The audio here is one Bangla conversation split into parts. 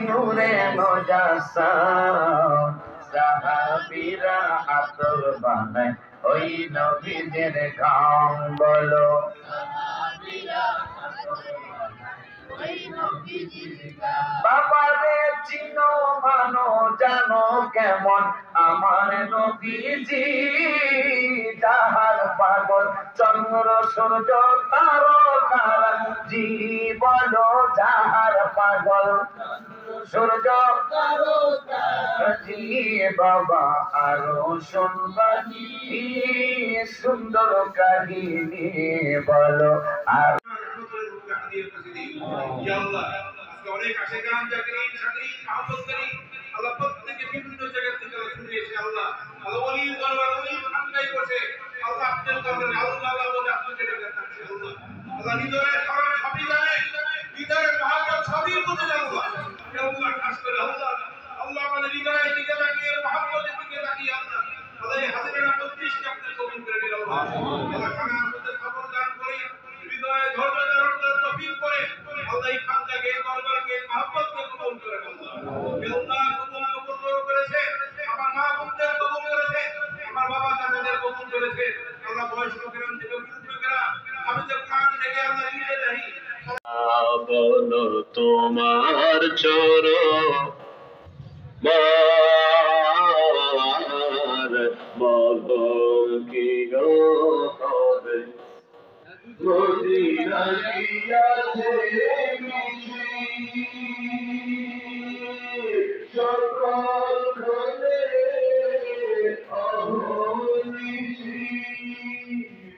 নূরে মুজাসসাম সাহাবীরা আতর বানায় ওই নবীদের গান বলো বাবারে চিনো মানো জানো কেমন আমার নবীজি যাহার পাগল চন্দ্র সূর্য তারকারা জীবন যাহার পাগল সূর্য জি বাবা আরো শুনবানি সুন্দর কাহিনী বলো আর অনেক আশেকান জাকিরিন শাকিরিন মাহমুদ করিম আল্লাহ প্রত্যেককে বিভিন্ন জায়গা থেকে ছুটে এসে আল্লাহ ওলি দরবার ওলি ঠান্ডায় বসে আল্লাহ আপনার দরবারে আল্লাহ বলে আপনাকে ডেকে ডাকছে আল্লাহ হৃদয়ের খবর সবই জানে হৃদয়ের মহব্বত সবই বুঝে আল্লাহ খাস করে আল্লাহ মানে হৃদয়ের দিকে তাকিয়ে মহব্বতের দিকে তাকিয়ে আল্লাহ এই হাজিরা 35 কে আপনি কবুল করে দিন আল্লাহ খানার মধ্যে খবর দান করে হৃদয়ে ধৈর্য ধারণ করে তৌফিক করে আল্লাহ এই খানটাকে দরবারকে মহব্বতকে কবুল করে আল্লাহ কবুল করেছে আমার মা বোনদের কবুল করেছে আমার বাবা চাচাদের কবুল করেছে আল্লাহ বয়স্ক کرام থেকে বুজুর্গ کرام আমি যে কোরআন থেকে আল্লাহ নিয়ে যাই বলো তোমার চরণ বলো কি গো হবে মদিনা গিয়াছে সকল ঘরে অহনিশি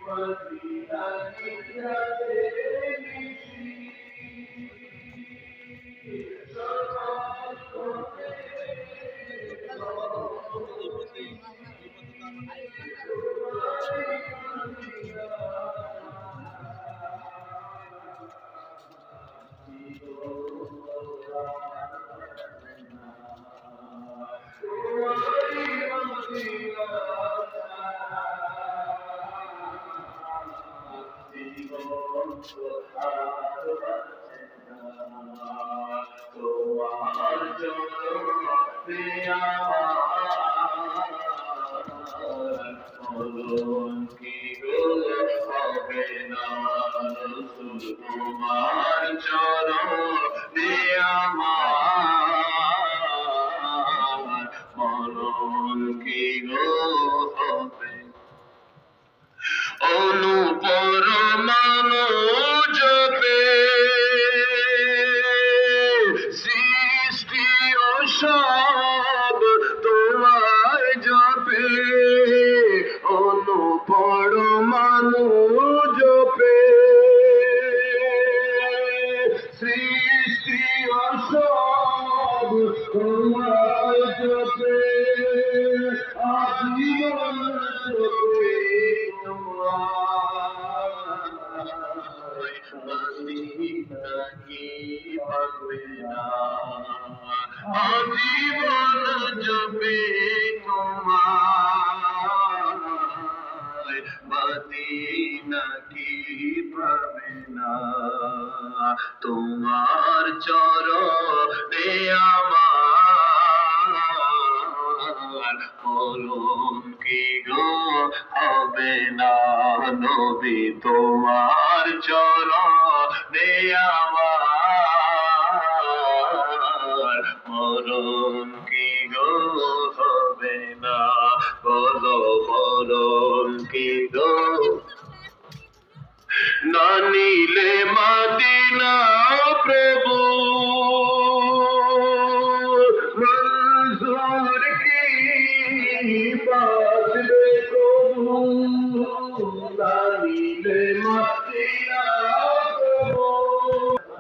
মদিনা গিয়াছে তোমার চরণে আমার মরণ কি গো হবে না নবী তোমার চরণে আমার মরণ কি গো হবে না বলো মরণ কি গো না নিলে মদিনা প্রভু মনজুর কি বাসবে প্রভু না নিলে মদিনা প্রভু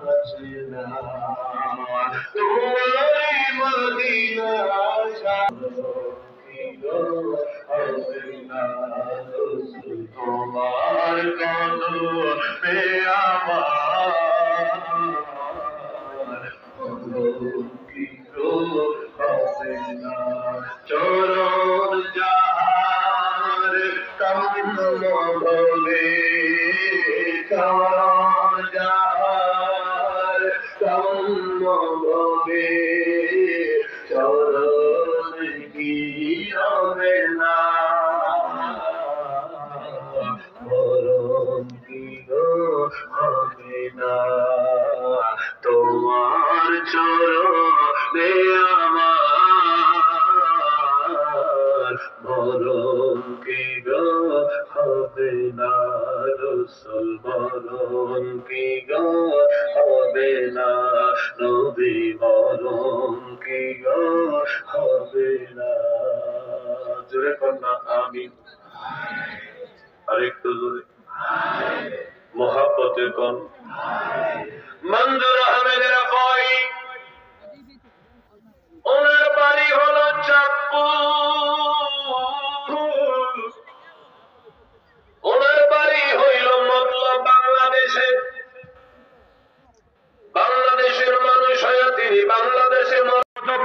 আসনা তোমার মদিনা তোমার কদমে আমার কি গো হবে না চরণ যাহার কামন বলে চরণ যাহার কামন বলে চরণ কি হবে না, মরণ কি গো হবে না, তোমার চরণে আমার মরণ কি গো হবে না, রসুল মরণ কি গো হবে না, নবী মরণ কি গো হবে না। জোরে কন্যা আমিন, আরেকটু জোরে মোহাব্বতে কোন মঞ্জুর আহমেদের ভাই, ওনার বাড়ি হলো চাঁদপুর, ওনার বাড়ি হইল মতলব বাংলাদেশে। বাংলাদেশের মানুষ হয়ে তিনি বাংলাদেশে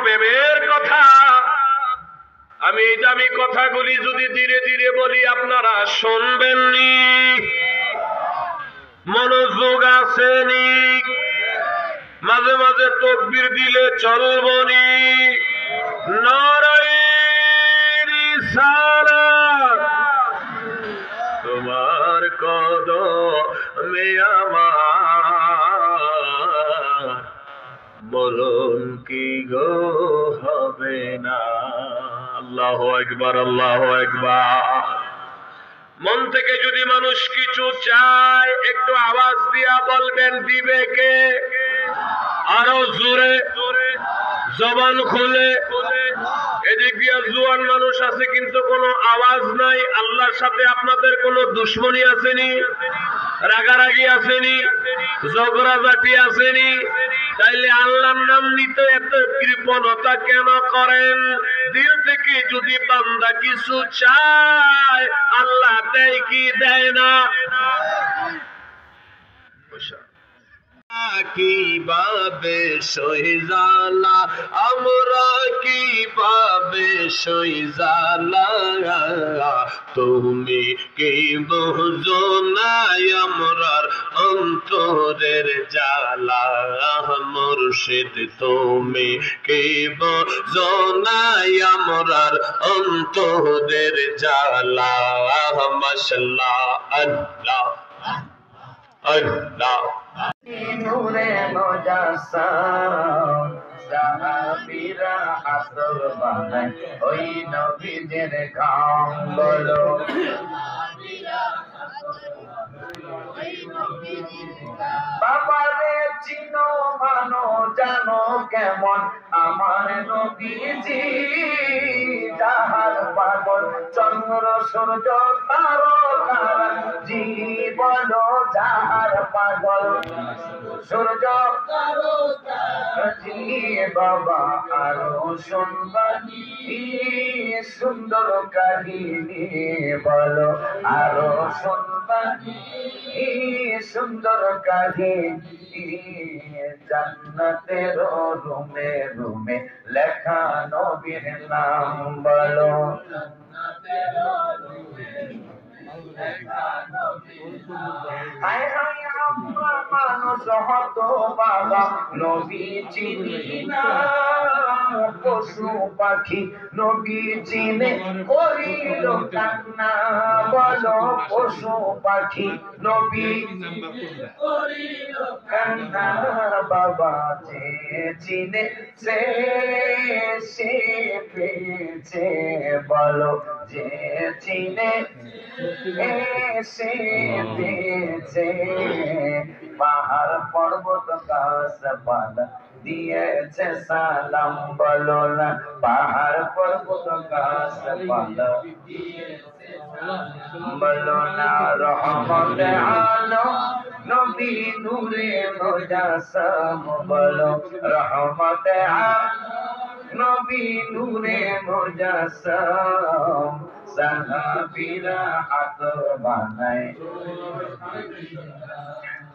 প্রেমের কথা, আমি এই দামি কথাগুলি যদি ধীরে ধীরে বলি আপনারা শুনবেননি, মনোযোগ আসেনি, মাঝে মাঝে তকবীর দিলে চলবনি। নারায়ে রিসালাত, তোমার কদমে আমার মরণ কি গো হবে না। আল্লাহু আকবার, আল্লাহু আকবার। মন থেকে যদি মানুষ কিছু চায় একটু আওয়াজ দিয়া বলবেন, দিবে কে? আরো জোরে জবান খুলে। এদিক দিয়া জোয়ান মানুষ আছে কিন্তু কোনো আওয়াজ নাই। আল্লাহর সাথে আপনাদের কোনো দুশ্মনী আসেনি, রাগারাগি আসেনি, ঝগড়াঝাটি আসেনি, তাইলে আল্লাহর নাম নিতে এত কৃপণতা কেন করেন? দিল থেকে যদি বান্দা কিছু চায় আল্লাহ দেয় কি দেয় না? কিভাবে সইজালা আমরা, কিভাবে সইজালা তুমি কি বুঝো না আমরার অন্তরের জ্বালা, মুর্শিদ তুমি কি বুঝো না আমরার অন্তরের জ্বালা। মাশাআল্লাহ, আল্লাহ আল্লাহ। নূরে মুজাসসাম সাহাবীরা আসর বানায় ওই নবীদের গান বলো, বাবারে চিনো মানো জানো কেমন আমার নবীজি, যাহার পাগল চন্দ্র সূর্য তারকারা জীবন, যাহার পাগল সূর্য জি বাবা আরো শুনবানি সুন্দর কাহিনী বলো, আরো শুনবানি সুন্দর কাহিনী, জান্নাতের রুমে রুমে লেখা নবীর নাম বলো, জান্নাতের রুমে লেখা নবীর নাম। হায় হায় আমরা মানুষ হত বাবা নবী চিনি না, পশু পাখি নবী চিনে করিল কান্না বলো, পশু পাখি নবী করিল কান্না, বাবা যে চিনে সে পেয়েছে বলো, যে চিনে সে পেয়েছে। পাহাড় পর্বত গাছপালা দিয়েছে সালাম বলো না, পাহাড় পর্বত গাছপালা দিয়েছে বলো না, রহমত আলম নবী নূরে মুজাসসাম বলো, রহমত আলম নবী নূরে মুজাসসাম, সাহাবীরা আতর বানায়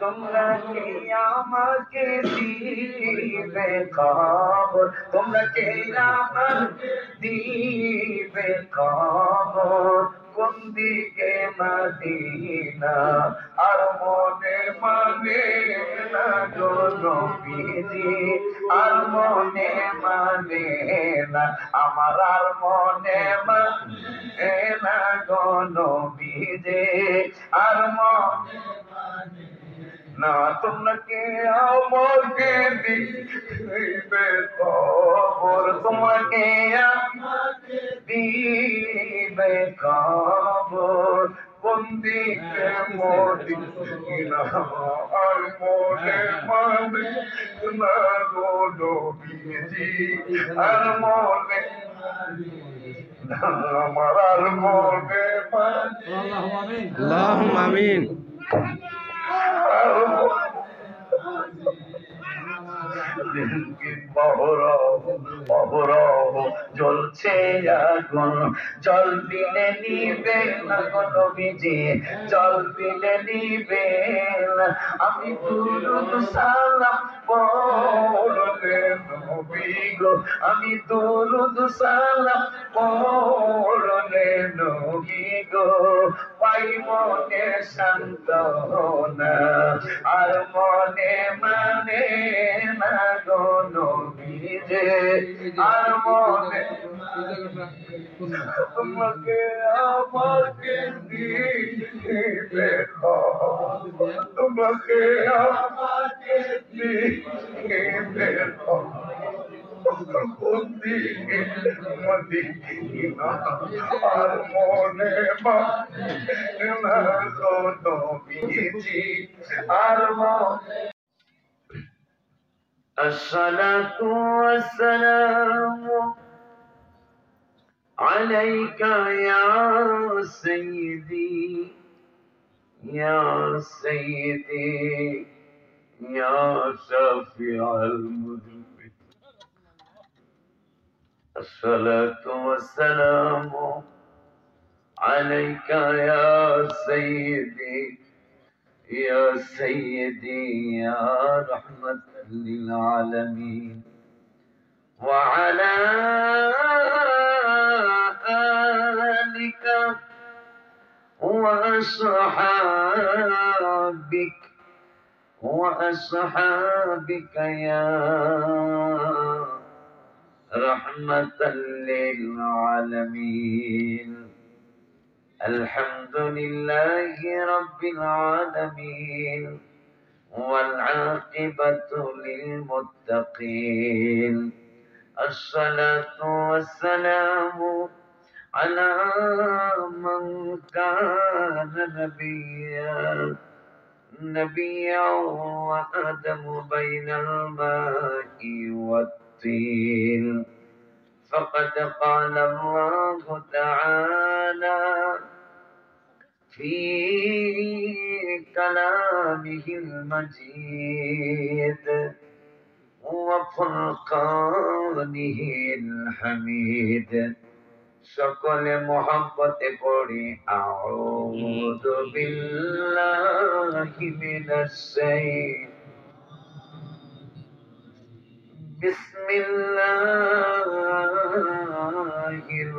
তোমরা কি আমাকে দিবে খবর, তোমরা কি আমাকে দিবে খবর, কোন দিকে মদিনা আর মনে মানে না গো নবীজি আর মনে মানে না আমার আর মনে মানে না গো নবীজি আর মনে না তোমাকে আমাকে দিবে খবর তোমাকে আমাকে দিবে খবর কোন দিকে মদিনা আর মনে মানে না গো নবীজি আর মনে আমার আর মনে মানে اللهم آمين জ্বলছে আগুন জল দিলে নিবে না গো নবীজি জল দিলে নিবে না আমি দুরূদ সালাম পড়লে নবী গো আমি দুরূদ সালাম পড়লে নবী গো পাই মনে সান্তনা আর মনে মানে না গো নবীজি আর মনে তোমাকে আমাকে দিবে খবর তোমাকে আমাকে দিবে খবর দিকে মদিনা আর মনে মানে না গো নবীজি আর মনে الصلاة والسلام عليك يا سيدي يا سيدي يا شفيع المذنبين الصلاة والسلام عليك يا سيدي يا سيدي يا رحمة للعالمين وعلى آلك وأصحابك يا رحمة للعالمين الحمد لله رب العالمين والعاقبة للمتقين الصلاة والسلام على من كان نبيا وآدم بين الماء والطين فقد قال الله تعالى في كلامه المجيد وفرقانه الحميد সকলে মহব্বতে পড়ি আউযু বিল্লাহি মিনাশ শাইতানির বিসমিল্লাহির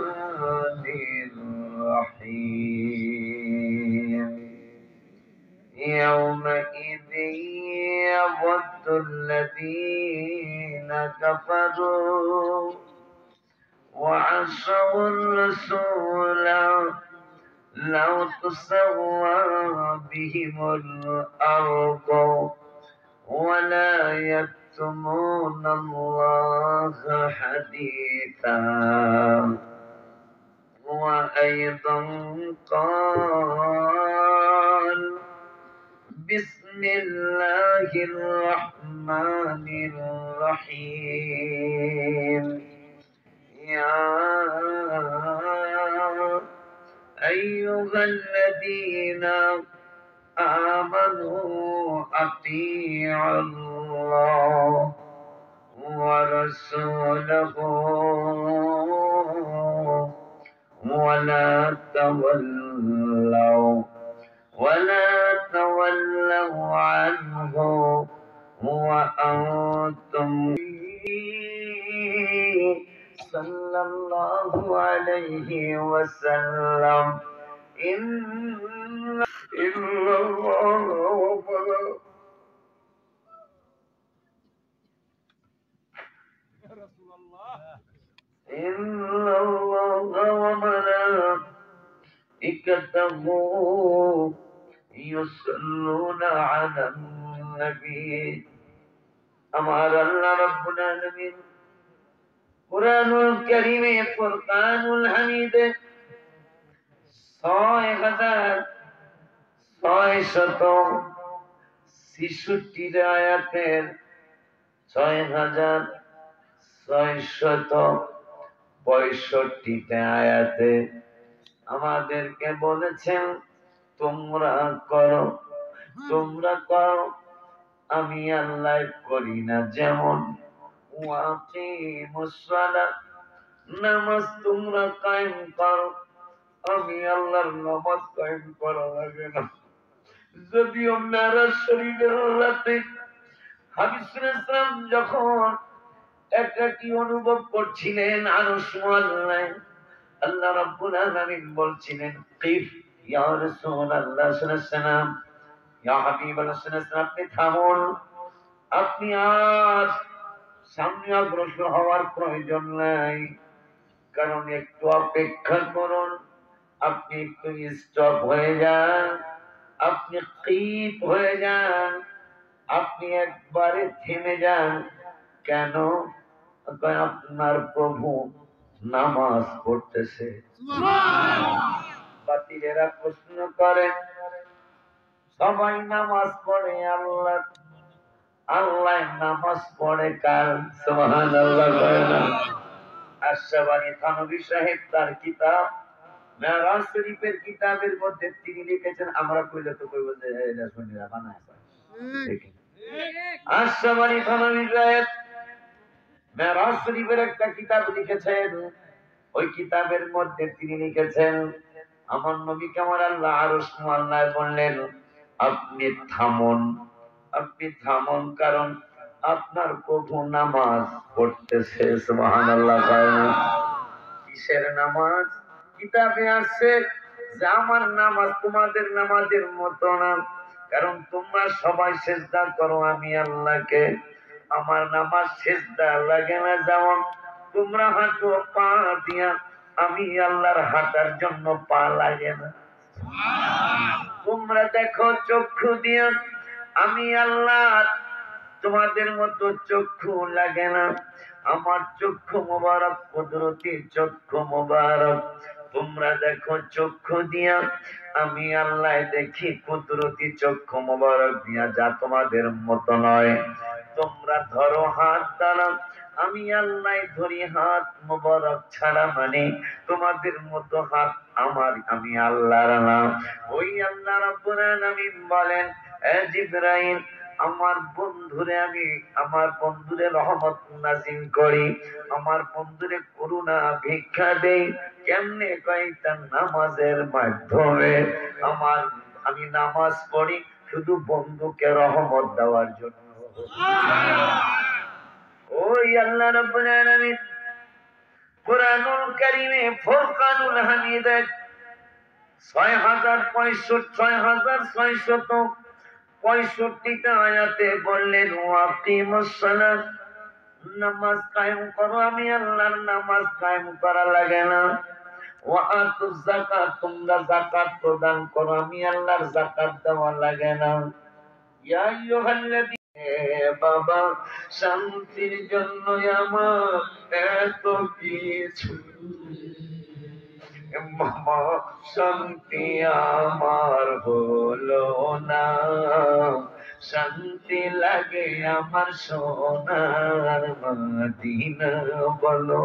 রাহমানির রহিম يومئذ يود الذين كفروا وعصوا الرسول لو تسوى بهم الأرض ولا يكتمون الله حديثا وأيضا قال بسم الله الرحمن الرحيم يا أيها الذين آمنوا أطيعوا الله ورسوله ولا تولوا عنه وأنتم صلى الله عليه وسلم إن الله وملائكته يصلون على النبي আমার আল্লাহ রাব্বুল আলামিন কুরআনুল কারীমে ফুরকানুল হামিদে 6666 আয়াতের 6665 আয়াতে আমাদেরকে বলেছেন তোমরা করো আমি আল্লাহ করি না যেমন নামাজ তোমরা কায়েম করো আমি আল্লাহর নামাজ কায়েম করা লাগে না। যদিও মেরাজ শরীফের রাতে হাবিব সাল্লাল্লাহু যখন একাকী অনুভব করছিলেন আরশ মোয়াল্লায় আল্লাহ রাব্বুল আলামিন বলছিলেন কিফ ইয়া রাসূলুল্লাহ সাল্লাল্লাহু আলাইহি ওয়াসাল্লাম ইয়া হাবিবাল্লাহ সাল্লাল্লাহু আলাইহি ওয়াসাল্লাম আপনি থামুন, আপনি আর সামনে অগ্রসর হওয়ার প্রয়োজন নাই, কারণ একটু অপেক্ষা করুন, আপনি একটু স্টপ হয়ে যান, আপনি কিফ হয়ে যান, আপনি একবারে থেমে যান। কেন? আপনার প্রভু নামাজ পড়তেছে। বাতিলেরা প্রশ্ন করে সবাই নামাজ পড়ে আল্লাহ নামাজ পড়ে কার? সুবহানাল্লাহ। আশরাফ আলী থানভী সাহেব তার কিতাব মেরাজ শরীফের কিতাবের মধ্যে তিনি লিখেছেন, আমরা কইলে তো কইব যে এটা শুনিরা বানায় ঠিক। আশরাফ আলী থানভী সাহেব মেরাজ শরীফের একটা কিতাব লিখেছেন, ওই কিতাবের মধ্যে তিনি লিখেছেন আমার নবীকে আমার আল্লাহ আরশ মোয়াল্লায় বললেন আপনি থামুন, কারণ আপনার প্রভু নামাজ পড়তেছে। সুবহানাল্লাহ। কিসের নামাজ? কিতাবে আছে যে আমার নামাজ তোমাদের নামাজের মতো না, কারণ তোমরা সবাই সিজদা করো আমি আল্লাহকে, আমার নামাজ সিজদা লাগে না। যেমন তোমরা হাঁটো পা দিয়া, আমি আল্লাহর হাঁটার জন্য পা লাগে না। তোমরা দেখো চক্ষু দিয়া, আমি আল্লাহ তোমাদের মতো চক্ষু লাগে না, আমার চক্ষু মোবারক কুদরতি চক্ষু মোবারক। তোমরা দেখো চক্ষু দিয়া, আমি আল্লাহ দেখি কুদরতি চক্ষু মোবারক দিয়া, যা তোমাদের মতো নয়। তোমরা ধরো হাত দ্বারা, আমি আল্লাহ ধরি হাত মোবারক ছাড়া, মানে তোমাদের মতো হাত আমি আল্লাহর না। ওই আল্লাহ রাব্বুল আলামিন বলেন এ জিবরাইল আমার বন্ধুরে রহমত নাযিল করি, আমার বন্ধুরে করুণা ভিক্ষা দেই। কেমনে? কয়টা নামাজের মাধ্যমে। আমি নামাজ পড়ি শুধু বন্ধুকে রহমত দেওয়ার জন্য। ওই আল্লাহ রাব্বুল আলামিন কুরআনুল কারীমে ফুরকানুল হামিদে 6665 আয়াতে বললেন ওয়াকিমুস সালাত, নামাজ কায়েম করো, আমি আল্লাহর নামাজ কায়েম করা লাগে না। ওয়া আতুজ যাকাত, তোমরা যাকাত প্রদান করো, আমি আল্লাহর যাকাত দেওয়া লাগে না। ইয়া আইয়ুহাল্লাযী, বাবা শান্তির জন্য আমার এত কিছু, মামা শান্তি আমার হলো না, শান্তি লাগে আমার সোনার মদিনা, বলো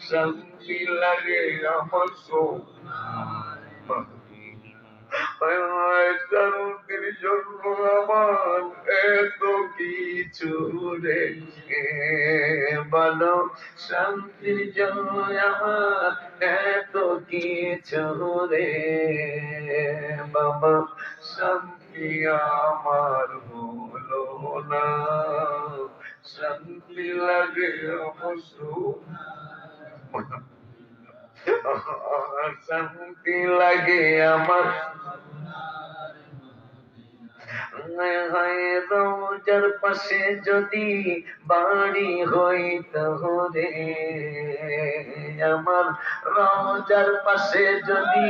শান্তি লাগে আমার সোনার মদিনা। শান্তির জন্য আমার এত কিছু রে, বলো শান্তির জন্য আমার এত কিছু রে, বাবা শান্তি আমার হলো না, শান্তি লাগে আমার সোনা শান্তি লাগে আমার রোজার পাশে যদি বাড়ি হইতো রে, আমার রোজার পাশে যদি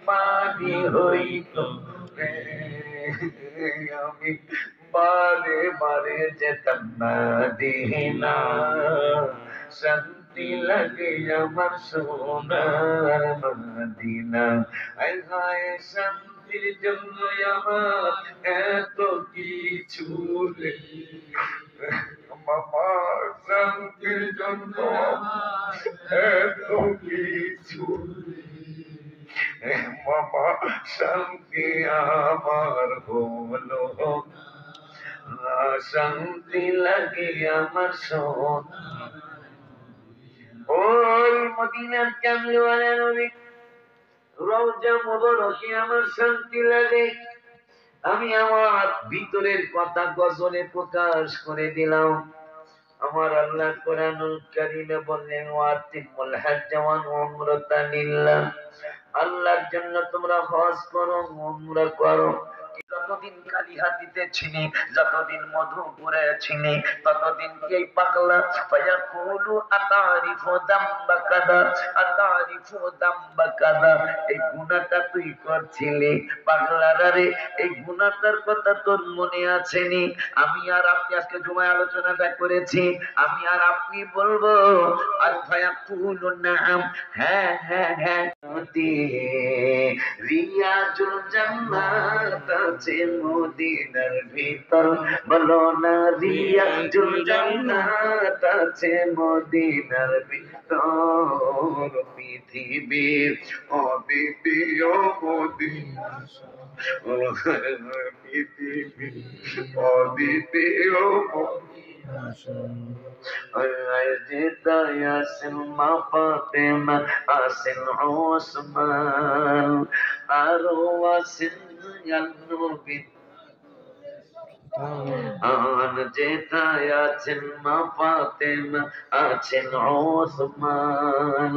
বাড়ি হইতো রে, আমি বারে বারে যেতাম মদিনা, শান্তি লাগে আমার সোনার মদিনা। হায় হায় শান্তির জন্য আমার এত কিছু রে, মামা শান্তির জন্য এত কিছু রে, মামা শান্তি আমার হলো, শান্তি লাগে আমার সোনা। ওই মদিনার কামলিওয়ালা নবী রওজা মুবারকে আমার শান্তি লাগে। আমি আমার ভিতরের কথা গজলে প্রকাশ করে দিলাম। আমার আল্লাহ কোরআনুল কারীমে বললেন ওয়াতিমুল হজ্জ ওয়াল উমরাতা লিল্লাহ, আল্লাহর জন্য তোমরা হজ করো, উমরা করো। যতদিন কালিহাতিতে ছিলি, যতদিন মধুপুরে ছিলি, ততদিন এই পাগলা ফায়াকুলু আতারিফু দাম্বা কাদা, আতারিফু দাম্বা কাদা, এই গুনাহটা তুই করছিলি পাগলারা রে, এই গুনাহটার কথা তোর মনে আছে নি? আমি আর আপনি আজকে জুমায় আলোচনাটা করেছি, আমি আর আপনি বলবো আর ফায়াকুলু নাম, হ্যাঁ হ্যাঁ হ্যাঁ, রিয়াজুল জান্নাত আছে মদিনার ভিতর, বলো না রিয়াজুল জান্নাত আছে মদিনার ভিতর। পৃথিবীর অবিবি ও মদিনা, পৃথিবীর অবিবি ও আসেন মা ফাতেমা, আসেন ওসমান, আরো আসেন নবী, যেথায় আছেন মা ফাতেমা, আছেন ওসমান,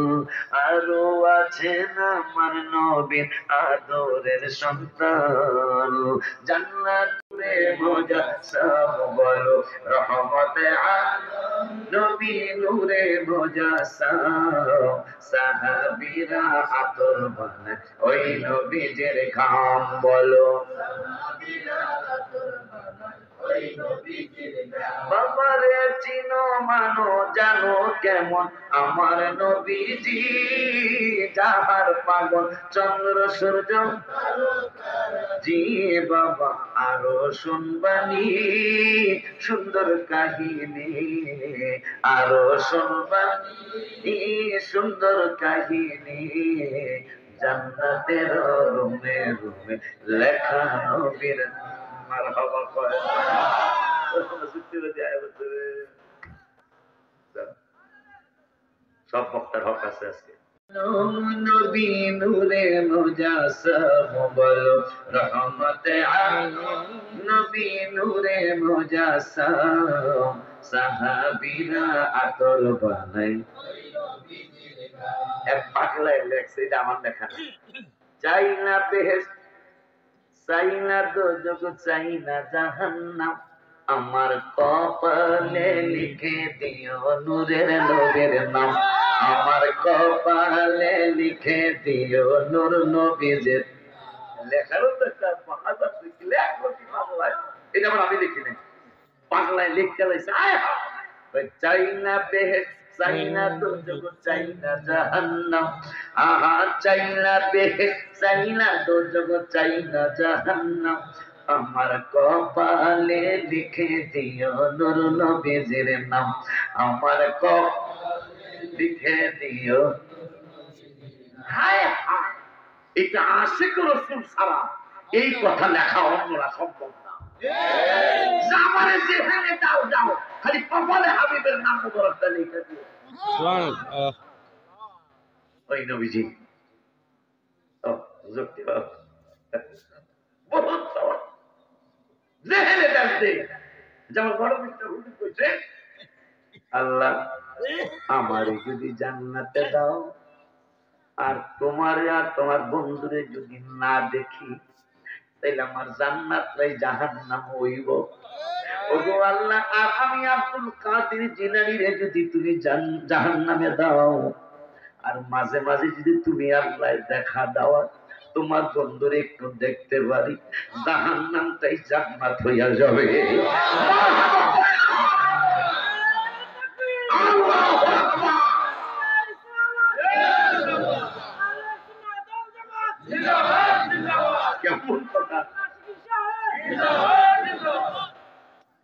আরো আছেন আমার নবীর আদরের সন্তান। জান্নাতে মজা সব বলো রহমতে আলম, নবী নূরে মজা সব, সাহাবীরা আতর বানায় ওই নবীজের ঘাম, বলো বাবারে চিনো মানো জানো কেমন আমার নবীজি, যাহার পাগল চন্দ্র সূর্য জি বাবা, আরো শুনবানি সুন্দর কাহিনী, আরো শুনবানি সুন্দর কাহিনী, জান্নাতের রুমে রুমে লেখা নবীর মারহাবা কয়। সব বক্তার হক আছে আজকে। নবী নূরে মুজাসসাম, বলো রহমতে আলম, নবী নূরে মুজাসসাম, সাহাবীরা আতর বানাই। এক পাগলায় লেখছে, এটা আমার লেখা না। চাই না বেহেশত, চাই না দোজখ, চাই না জাহান্নাম, আমার কপালে লিখে দিও নূরের নবীর নাম, আমার কপালে লিখে দিও নূর নবীজের। লেখারও তো একটা বাহাদুর লেখলো কি বাংলায়, এটা আবার আমি লিখি নাই, বাংলায় লিখতে লাইছে। চাই না বেহেশত, চাই না দোজখ, চাই না জাহান্নাম, আহা চাই না বেহেশত, চাই না দোজখ, চাই না জাহান্নাম, আমার কপালে লিখে দিও নূর নবীজের নাম, আমার কপালে লিখে দিও। হায় হায়, এটা আশিক রাসূল ছাড়া এই কথা লেখা অন্যরা সম্ভব না। জামানে যেখানে দাও দাও, খালি কপালে হাবিবের নাম মুবারকটা লিখে দিও। সুবহানাল্লাহ। ওই নবীজি ও যুক্তি বহুত সওয়াল যেখানে দাও দে, যেমন বড় মিস্টার হুজুর কইছে, আল্লাহ আমারে যদি জান্নাতে দাও আর তোমারে আর তোমার বন্ধুরে যদি না দেখি তাইলে আমার জান্নাতটাই জাহান্নাম হইব। ওগো আল্লাহ, আর আমি আব্দুল কাদের জিলানীরে যদি তুমি জাহান্নামে দাও আর মাঝে মাঝে যদি তুমি আল্লাহ দেখা দাও তোমার বন্ধুরে একটু দেখতে পারি, জাহান্নামটাই জান্নাত হইয়া যাবে। কেমন কথা?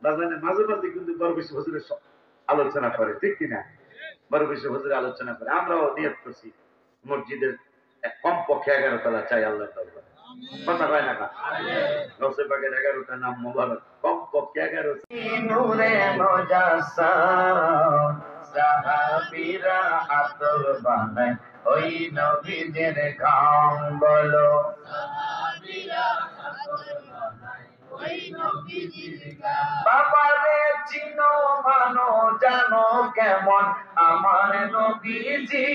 মাঝে মাঝে কিন্তু বড় বেশি হুজুরের আলোচনা করে, ঠিক কিনা? বড় বেশি হুজুরের আলোচনা করে। আমরাও নিয়ত করছি মসজিদের কমপক্ষে 11 তলা চাই আল্লাহ দরবারে। কথা হয় না? নসে বাগের 11টা নাম মোবারক, কমপক্ষে 11। নূরে মুজাসসাম সাহাবীরা আতর বানায় ওই নবীদের গান বলো। বাবারে চিনো মানো জানো কেমন আমার নবীজি,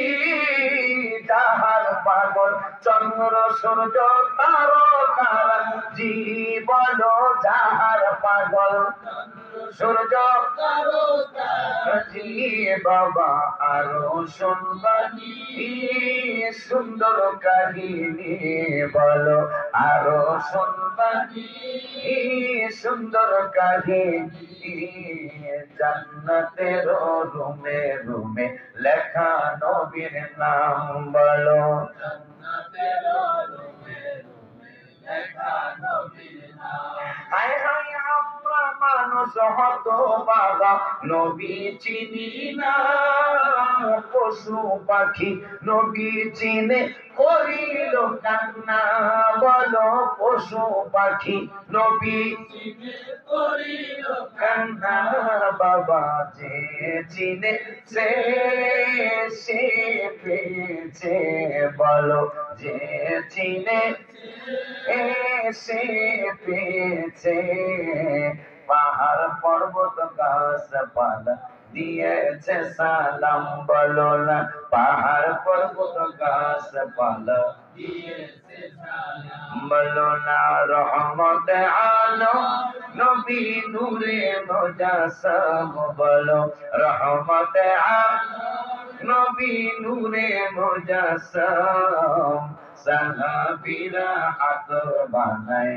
যাহার পাগল চন্দ্র সূর্য তারকারা জি বলো, যাহার পাগল সূর্য জি বাবা আরো শুনবানি সুন্দর কাহিনী বলো, আরো শুনবানি সুন্দর কাহিনী। জান্নাতের রুমে রুমে লেখা নবীর নাম বলো, জান্নাতের রুমে রুমে লেখা নবীর নাম। হায় হায় আমরা মানুষ হত বাবা নবী চিনি না, পশু পাখি নবী চিনে করিল কান্না বলো, পশু পাখি নবী চিনে করিল কান্না। বাবা যে চিনে সে পেয়েছে বলো, যে চিনে সে পেয়েছে। পাহাড় পর্বত গাছপালা দিয়েছে সালাম বলো না, পাহাড় পর্বত গাছপালা দিয়েছে সালাম বলো না। রহমত আলম নবী নূরে মুজাসসাম বলো, রহমত আলম নবী নূরে মুজাসসাম সাহাবীরা আতর বানায়।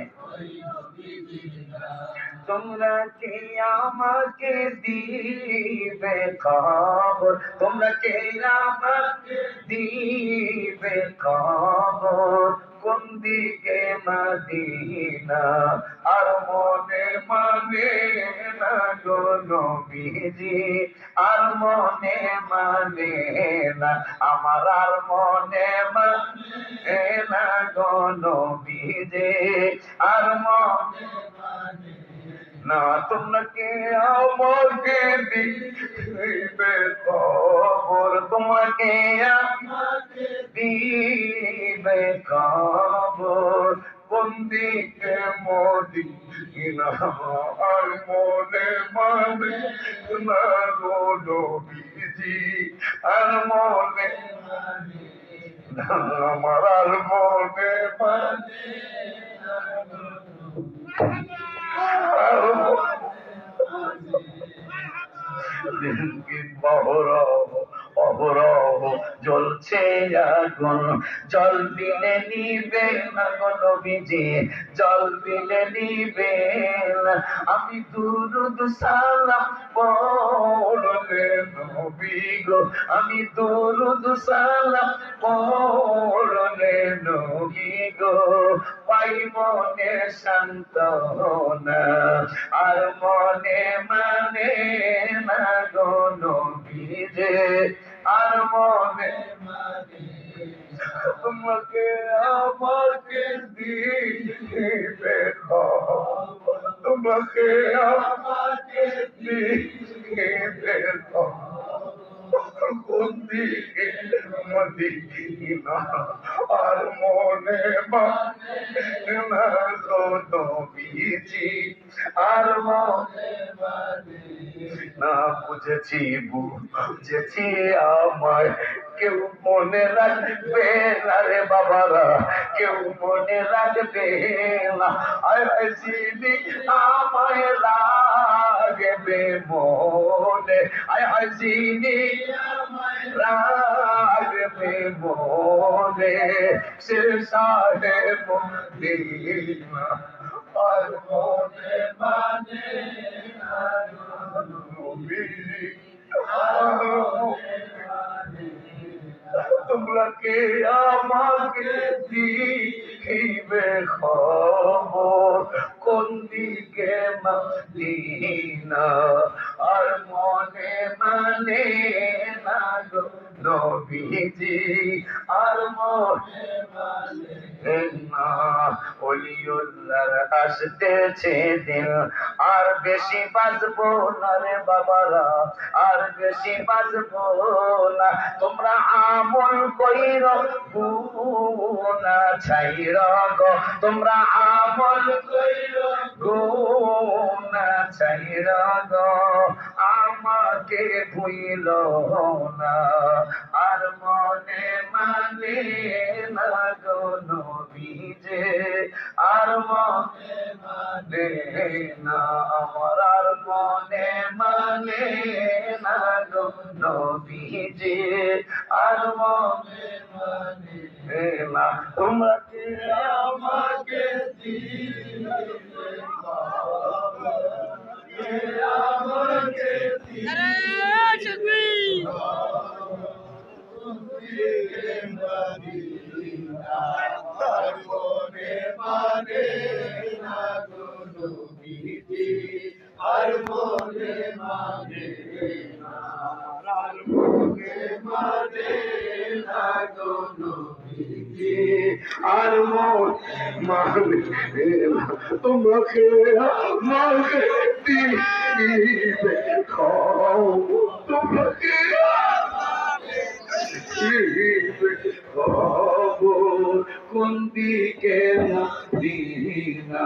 তোমরা কি আমাকে দিবে খবর, তোমরা কি আমাকে দিবে খবর, কোন দিকে মদিনা আর মনে মানে না গো নবীজি, আর মনে মানে না আমার, আর মনে মানে না গো নবীজি, আর মনে না। তোমরা কে আমাকে দিবে খবর, তোমাকে আমাকে দিবে খবর, কোন দিকে মদিনা আর মনে মানে না গো নবীজি, আর মনে মানে না আমার, আর মনে মানে অহরহ জ্বলছে আগুন, জল দিলে নিবে না গো নবীজি, জল দিলে নিবে না। আমি দুরুদ সালাম পড়লে নবী গো, আমি দুরুদ সালাম পড়লে নবী গো, পাই মনে সান্ত্বনা আর মনে মানে না গো নবীজি, আর মনে মানে। তোমাকে আমাকে দিবে খবর, তোমাকে আমাকে দিবে খবর, কোন দিকে মদিনা আর মনে মানে না গো নবীজি, আর মনে মানে না বুঝেছি বুঝেছি আমায় কেউ মনে রাখবে না রে বাবারা, কেউ মনে রাখবে না। চিনি আমায় রাখবে মনে, চিনি রাখবে মনে, সে সাহেব মদিনা আর মনে মানে না নবীজি। তোমরা কে আমাকে দিবে খবর কোন দিকে মদিনা আর মনে মানে না গো নবীজি আর মনে মানে না। ওলিউল্লাহর আসতেছে দিন আর বেশি বাঁচবো না রে বাবারা, আর বেশি বাঁচবো না। তোমরা আমল কইর গুনাহ ছাইর গো, তোমরা আমল কইর গুনাহ ছাইর গো, আমাকে ভুইল না আর মনে মানে না গো নবীজি আর মনে মানে না আমার আর মনে মানে না গো নবীজি আর মনে মানে না। তোমরা কে আমাকে দিবে আমাকে দিবে মানে না গো নবীজি আর মনে মানে না আর মনে মানে না গো নবীজি আর মনে মানে না। তোমাকে আমাকে দিবে খবর, তোমাকে খবর কোন দিকে মদিনা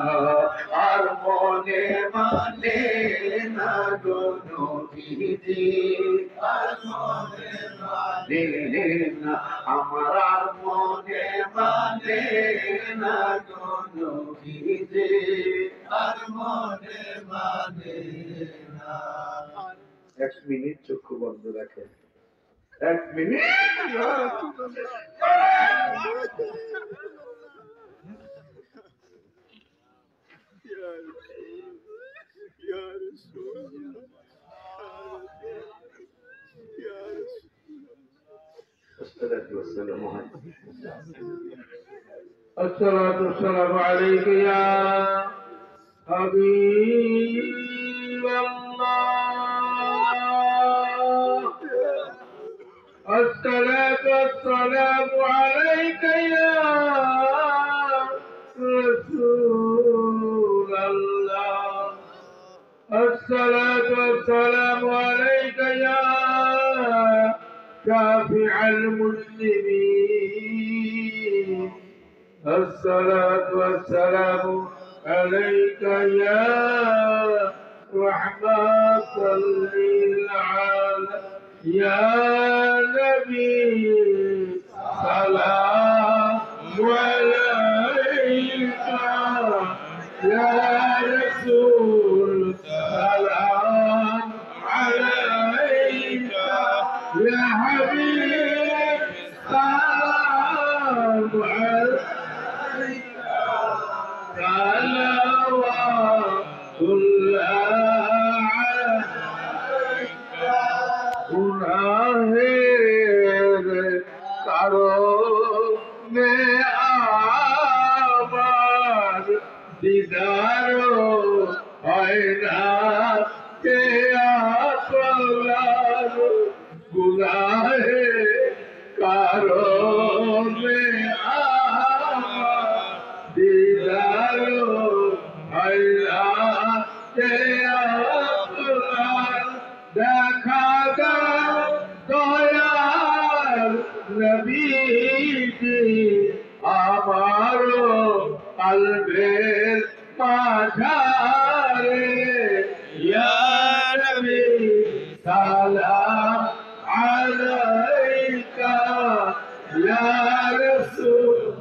আর মনে মানে না গো নবীজি আর মনে মানে না আমার আর মনে মানে না গো নবীজি আর মনে মানে না। 1 মিনিট চক্ষু বন্ধ রাখেন, 1 মিনিট। الصلاة والسلام عليك يا حبيب الله، الصلاة والسلام عليك يا رسول الله، الصلاة والسلام عليك يا شافع المسلمين، الصلاة والسلام عليك يا رحمة للعالمين يا نبي سلام عليك يا رسول سلام عليك يا حبيب سلام عليك صلوات الله عليك গুনাহের কারণে আমার দিদার হয় না কে আপনার গুনাহের কারণে আমার দিদার হয় না কে আপনার দেখা দাও দয়াল নবীজি আমারও কলবের মাঝারে ইয়া নবী سلام عليك يا رسول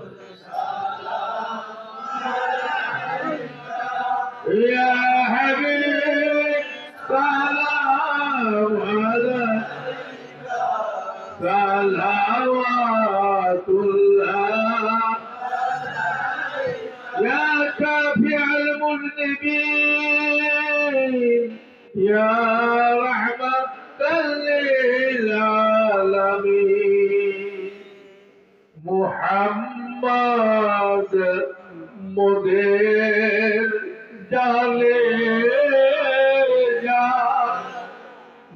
يا حبيب سلام عليك صلوات الله يا كافي المذنبين يا رحمة للعالمين محمد مدير جاليجا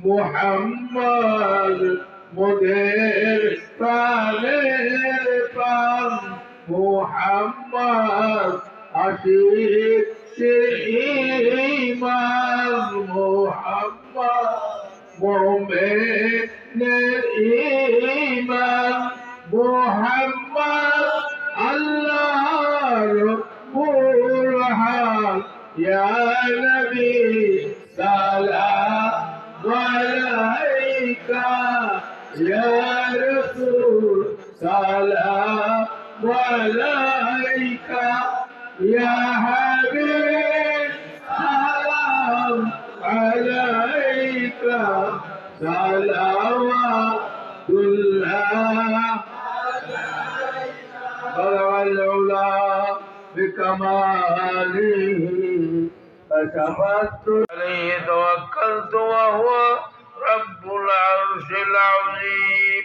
محمد مدير طالبان محمد عشيق الإيمان محمد مؤمن الإيمان محمد الله رب الحال يا نبي سلام عليك يا رسول سلام عليك يا حبيب سلام عليك صلوات الله بلغ العلا بكماله فشفت عليه توكلت وهو رب العرش العظيم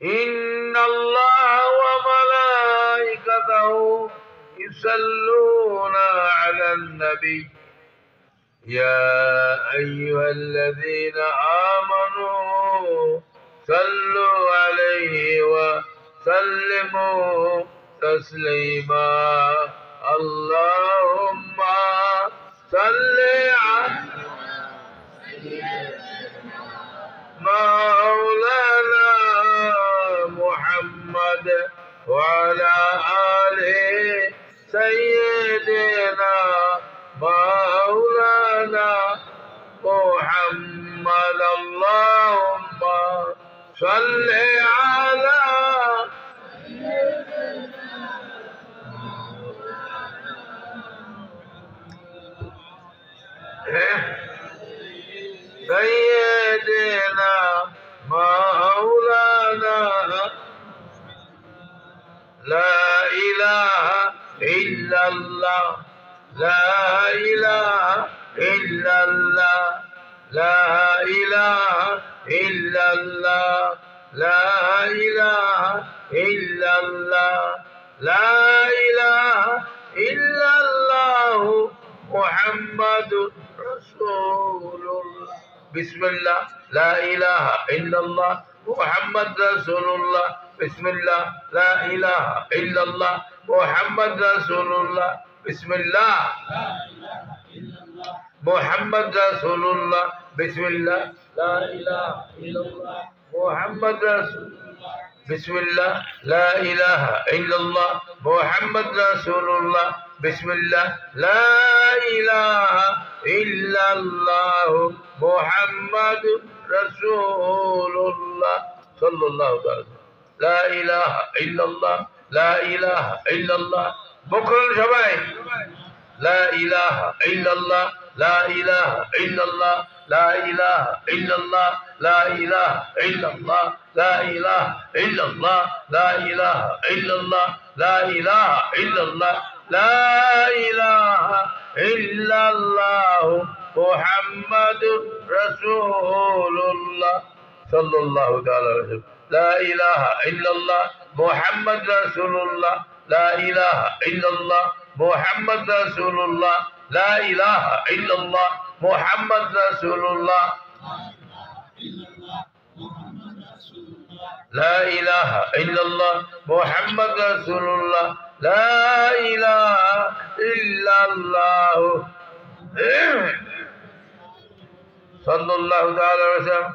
إن الله وملائكته يصلون على النبي يا أيها الذين آمنوا صلوا عليه وسلموا تسليما اللهم صل على مولانا محمد وعلى آله سيدنا مولانا محمد اللهم صل على سيدنا مولانا لا إله إلا الله لا إله إلا الله لا إله إلا الله لا إله إلا الله لا إله إلا الله محمد رسول الله بسم الله لا إله إلا الله محمد رسول الله بسم الله لا إله إلا الله محمد رسول الله بسم الله محمد رسول الله بسم الله لا إله إلا الله محمد رسول الله بسم الله لا إله إلا الله محمد رسول الله بسم الله لا إله إلا الله محمد رسول الله صلى الله عليه وسلم لا إله إلا الله لا إله إلا الله بكرة شباب لا إله إلا الله لا إله إلا الله لا إله إلا الله لا إله إلا الله لا إله إلا الله لا إله إلا الله لا إله إلا الله لا إله إلا الله محمد رسول الله صلى الله عليه وسلم لا إله إلا الله محمد رسول الله لا إله إلا الله محمد رسول الله لا إله إلا الله محمد رسول الله لا إله إلا الله محمد رسول الله لا إله إلا الله صلى الله عليه وسلم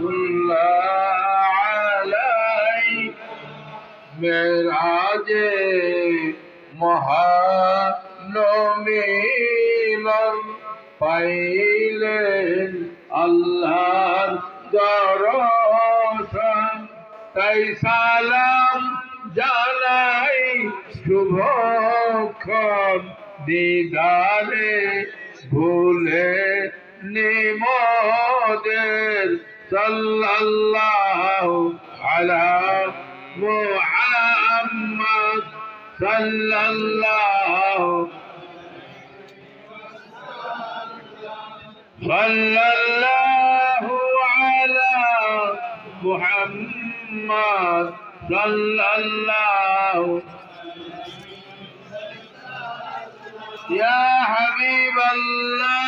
মেরাজে মহানমিলন পাইলেন আল্লাহর দর্শন তাই সালাম জানাই শুভক্ষণ দিদারে ভুলে নিমদের সাল্লাল্লাহু আলা মুহাম্মদ সাল্লাল্লাহু আলা মুহাম্মদ সাল্লাল্লাহু ইয়া হাবিবাল্লাহ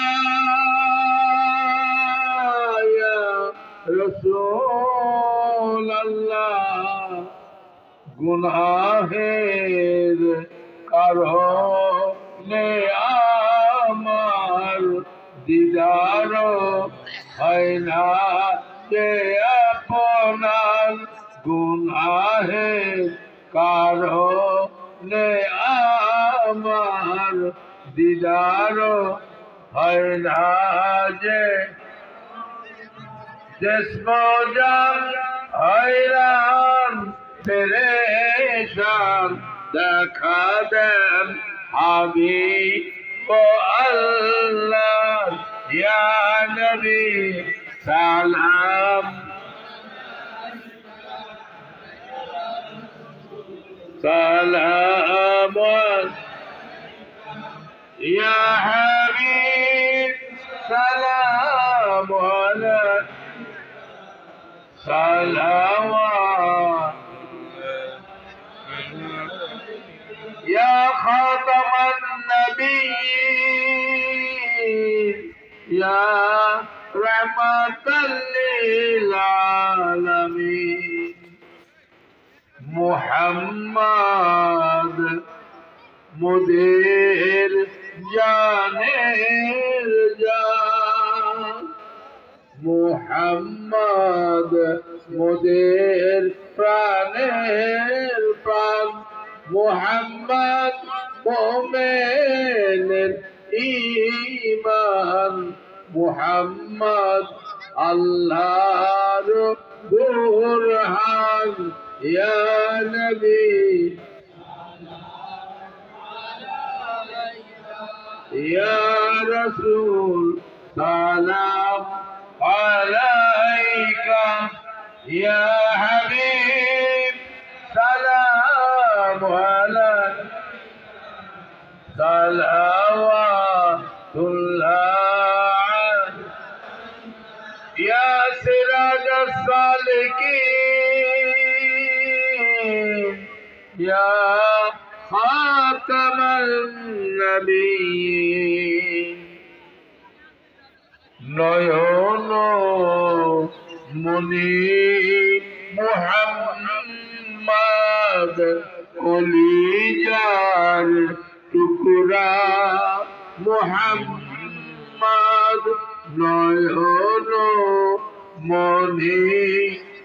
ইয়া রাসূলাল্লাহ গুনাহের কারণে আমার দিদার হয় না যে আপনার গুনাহের কারণে আমার দিদার হয় না যে जिस्म जान हैरान परेशान देखा देन हबीब अल्लाह या नबी सलाम सलाम या हबीब सलाम अलैक صلوات يا خاتم النبيين يا رحمة للعالمين محمد مدير جانر جان মুহাম্মদ মোদের প্রাণের প্রাণ মুহাম্মদ মোমেনের ঈমান মুহাম্মদ আল্লাহর বুরহান ইয়া নবী ইয়া রাসূল সালাম عليك يا حبيب سلام عليك صلوات الله يا سراج السالكين يا خاتم النبيين নয়ন মনি মুহাম্মদ কলিজার টুকরা মুহাম্মদ নয়ন মনি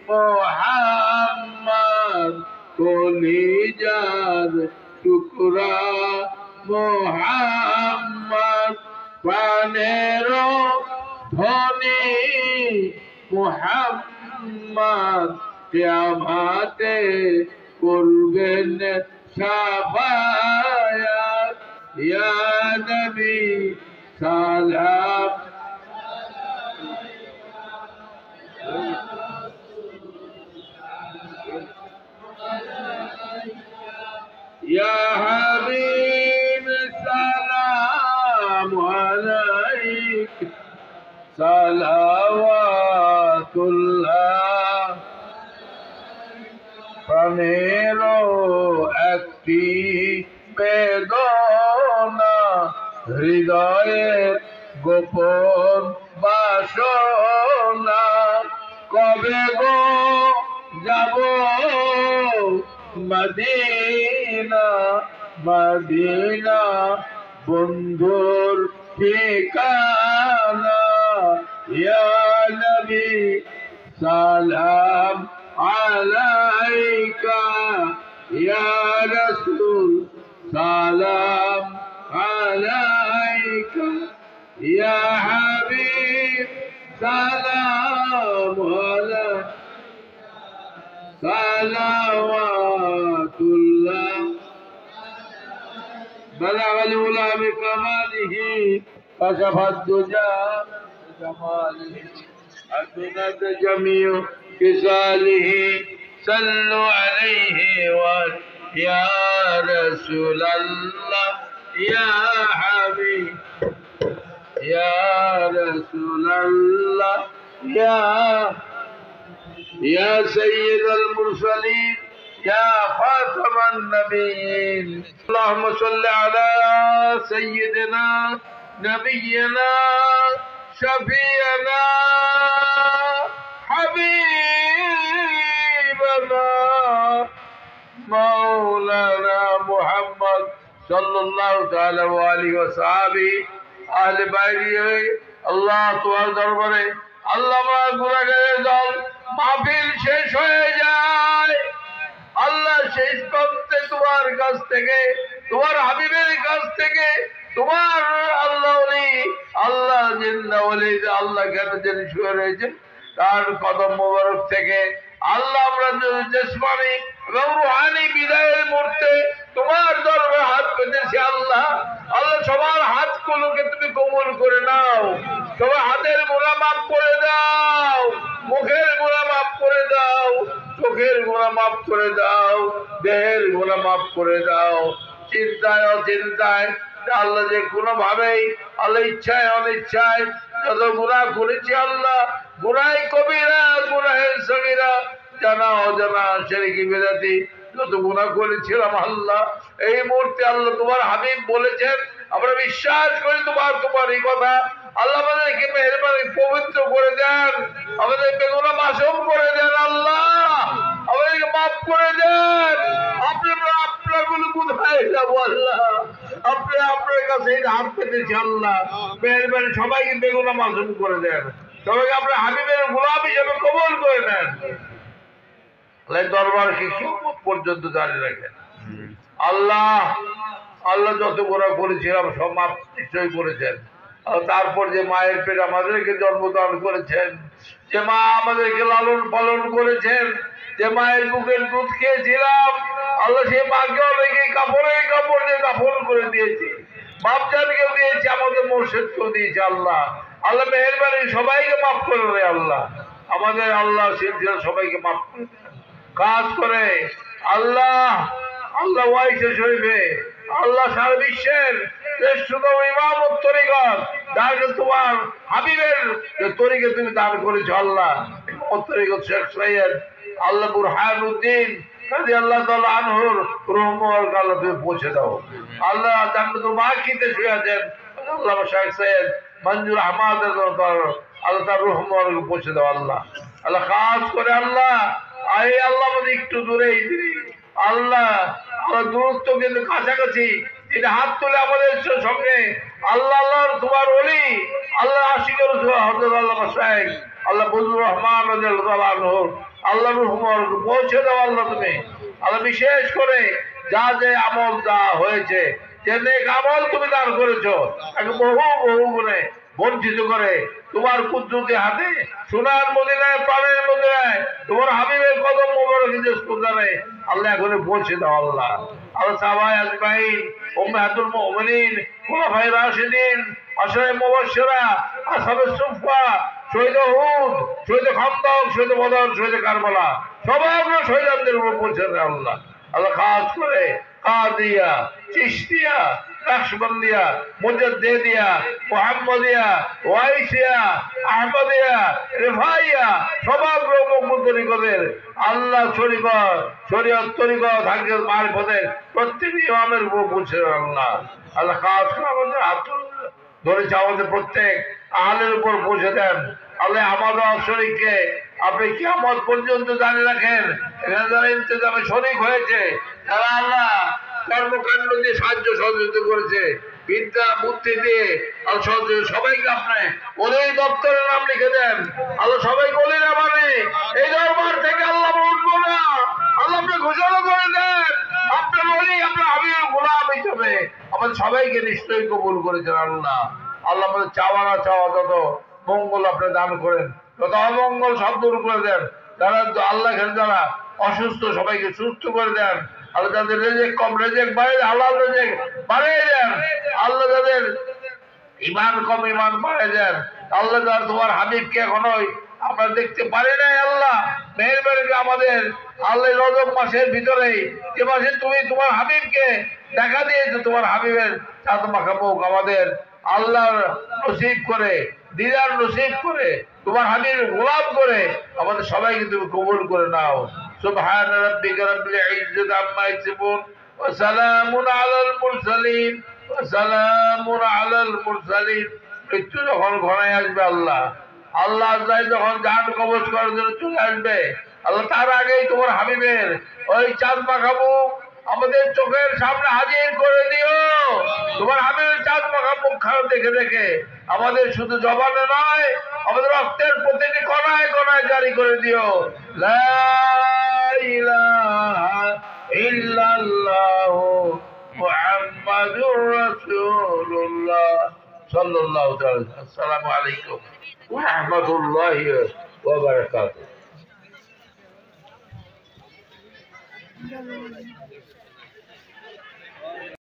মুহাম্মদ কলিজার টুকরা মুহাম্মদ প্রাণের ধনী মুহাম্মদ কিয়ামতে করবেন শাফায়াত ইয়া নবী সালাম ইয়া হাবিব সালাম আলাইক সালাওয়াতুল্লাহ প্রাণের একটি বেদনা হৃদয়ের গোপন বাসনা কবে গো যাব মদিনা মদিনা বন্ধুর ঠিকানা ইয়া নবী سلام عليك يا رسول سلام عليك يا حبيب سلام عليك صلوات الله بلغ العلا بكماله كشف الدجى بجماله أدنت جميع خصاله صلوا عليه يا رسول الله يا حبيب يا رسول الله يا سيد المرسلين يا خاتم النبيين اللهم صل على سيدنا نبينا شفيعنا حبيبنا مولانا محمد صلى الله تعالى عليه وصحبه আহলে বাইরে আল্লাহ তোমার দরবারে আল্লাহ আমার গুনাহগারের দল মাহফিল শেষ হয়ে যায় আল্লাহ শেষ করতে তোমার কাছ থেকে তোমার হাবিবের কাছ থেকে তোমার আল্লাহ ওলি আল্লাহ জিন্দা ওলি আল্লাহ কেন যিনি শুয়ে রয়েছে তার কদম মোবারক থেকে আল্লাহ আমরা জিসমানি এবং রুহানি বিদায়ের মুহূর্তে তোমার দরবারে হাত পেতেছি আল্লাহ আল্লাহ সবার হাতগুলোকে তুমি কবুল করে নাও সবার হাতের গুনাহ মাফ করে দাও মুখের গুনাহ মাফ করে দাও চোখের গুনাহ মাফ করে দাও দেহের গুনাহ মাফ করে দাও চিন্তায় অচিন্তায় আল্লাহ যে কোনো ভাবেই আল্লাহ ইচ্ছায় অনিচ্ছায় যত গুনাহ করেছি আল্লাহ গুনাহে কবিরা গুনাহে সগীরা জানা অজানা শিরকি বিদআতি যত গুনাহ করেছিলাম আল্লাহ এই মুহূর্তে আল্লাহ তোমার হাবিব বলেছেন আমরা বিশ্বাস করি তোমার এই কথা আল্লাহ আমাদেরকে মেহেরবানি পবিত্র করে দেন আমাদের বেগুনা মাসুম করে দেন আল্লাহ আমাদেরকে মাফ করে দেন আপনার গুলো কোথায় যাবো আল্লাহ আপনার কাছে হাত পেতেছি আল্লাহ মেহেরবানি সবাইকে বেগুনা মাসুম করে দেন সবাইকে আপনার হাবিবের গোলাম হিসেবে কবুল করে নেন দরবারকে কিয়ামত পর্যন্ত জারি রাখেন আল্লাহ আল্লাহ যত গুনাহ করেছিলাম সব মাফ নিশ্চয় করেছেন তারপর যে মায়ের পেট আমাদেরকে জন্মদান করেছেন যে মা আমাদেরকে লালন পালন করেছেন যে মায়ের বুকের দুধ খেয়েছিলাম আল্লাহ সেই মাকে অনেকে কাপড় দিয়ে দাফন করে দিয়েছি বাপজানকেও দিয়েছি আমাদের মোর্শেদকেও দিয়েছি আল্লাহ আল্লাহ মেহেরবানি সবাইকে মাফ করে দেয় আল্লাহ আমাদের আল্লাহ সিলসিলা সবাইকে মাফ করে দেয় কাজ করে আল্লাহ ওয়াইসে শরীফে আল্লাহ সারা বিশ্বের শ্রেষ্ঠতম ইমামত তরিকত যাকে তোমার হাবিবের তরিকে তুমি দান করেছো আল্লাহ তরিকত শেখ সৈয়দ আল্লাহ বুরহানুদ্দিন কাজী আল্লাহ তাআলা আনহুর রহমত আল্লাহ তুমি পৌঁছে দাও আল্লাহ জান্নাতুল বাকিতে শুয়ে আছেন আল্লাহ শেখ সৈয়দ মঞ্জুর আহমদ আল্লাহ তার রহমত পৌঁছে দাও আল্লাহ খাস করে আল্লাহ আল্লাহ আমাদের একটু দূরে আল্লাহ দূরত্ব কিন্তু কাছাকাছি এটা হাত তুলে আমাদের সঙ্গে আল্লাহ তোমার ওলি আল্লাহ আশিকের হযরত আল্লাহ শাইখ আল্লাহ ফজলুর রহমান রাদিয়াল্লাহু আনহু আল্লাহ রহমত পৌঁছে দাও আল্লাহ তুমি আল্লাহ বিশেষ করে যা যে আমল যা হয়েছে যে নেক আমল তুমি দান করেছো তাকে বহু গুণে বঞ্চিত করে তোমার কুদরতি হাতে সোনার মদিনায় প্রাণের মদিনায় তোমার হাবিবের কদম মোবারক ইজস্কুদারে আল্লাহ এখন পৌঁছে দাও আল্লাহ সাহাবায়ে আজমাইন উম্মাহাতুল মুমিনিন খুলাফায়ে রাশিদিন আশরায়ে মুবাশশিরা আসহাবে সুফফা শহীদ উহুদ শহীদ খান্দক শহীদ বদর শহীদ কারবালা সবাই শহীদদের উপর পৌঁছে দাও আল্লাহ খাস করে কাদিয়া চিশতিয়া নকশবন্দিয়া মুজাদ্দিদিয়া মুহাম্মদিয়া ওয়াইসিয়া আহমদিয়া রিফাইয়া সমগ্র তরিকতের আল্লাহ শরীয়ত তরিকত হাকিকত মারিফতের প্রত্যেক ইমামের উপর পৌঁছে আল্লাহ খাস করে আমাদের হাত ধরেছে আমাদের প্রত্যেক আহলের উপর পৌঁছে দেন আল্লাহ আমাদের শরীরকে আপনি কিয়ামত পর্যন্ত জানি রাখেন এখানে যারা ইন্তজামে শরীক হয়েছে তারা আল্লাহ কর্মকাণ্ড দিয়ে সাহায্য সহযোগিতা করেছে বিদ্যা বুদ্ধি দিয়ে আল্লাহ সবাইকে আপনি ওদের দপ্তরের নাম লিখে দেন। আল্লাহ সবাইকে ওলি না মানে এই দরবার থেকে আল্লাহ উঠবো না। আল্লাহ আপনি ঘোষণা করে দেন আপনার ওলি আপনার হাবিবের গোলাম হিসেবে আমাদের সবাইকে নিশ্চয়ই কবুল করেছেন। আল্লাহ আল্লাহ আমাদের চাওয়া না চাওয়া যত মঙ্গল আপনি দান করেন, যত অমঙ্গল সব দূর করে দেন। যারা আল্লাহ যারা অসুস্থ সবাইকে সুস্থ করে দেন। আল্লাহ যাদের রেজেক কম রেজেক বাড়িয়ে আল্লাহ রেজেক বাড়িয়ে দেন। আল্লাহ যাদের ইমান কম ইমান বাড়িয়ে দেন। আল্লাহ যারা তোমার হাবিবকে এখনোই আমরা দেখতে পারি নাই আল্লাহ মেহেরবানি আমাদের আল্লাহ রজব মাসের ভিতরে যে মাসে তুমি তোমার হাবিবকে দেখা দিয়েছো, তোমার হাবিবের চাঁদ মাখা মুখ আমাদের আল্লাহর নসিব করে দিদার নসিব করে তোমার হাবিবের গোলাম করে আমাদের সবাইকে তুমি কবুল করে নাও। সুবহান রাব্বিকা রাব্বিল ইজ্জাতি আম্মা ইয়াসিফুন ওয়া সালামুন আলাল মুরসালিন ওয়া সালামুন আলাল মুরসালিন। মৃত্যু যখন ঘনায় আসবে আল্লাহ আল্লাহ যখন জান কবজ করার জন্য চলে আসবে আল্লাহ তার আগেই তোমার হাবিবের ওই চাঁদ মাখা মুখ আমাদের চোখের সামনে হাজির করে দিও। তোমার হাবিবের চাঁদ মাখা মুখ খারাপ দেখে দেখে আমাদের শুধু জবানে নয় আমাদের রক্তের প্রতিটি কণায় কণায় জারি করে দিও। লা ইলাহা ইল্লাল্লাহু মুহাম্মাদুর রাসূলুল্লাহ সাল্লাল্লাহু তাআলা। আসসালামু আলাইকুম ওয়া রাহমাতুল্লাহি ওয়া বারাকাতুহু।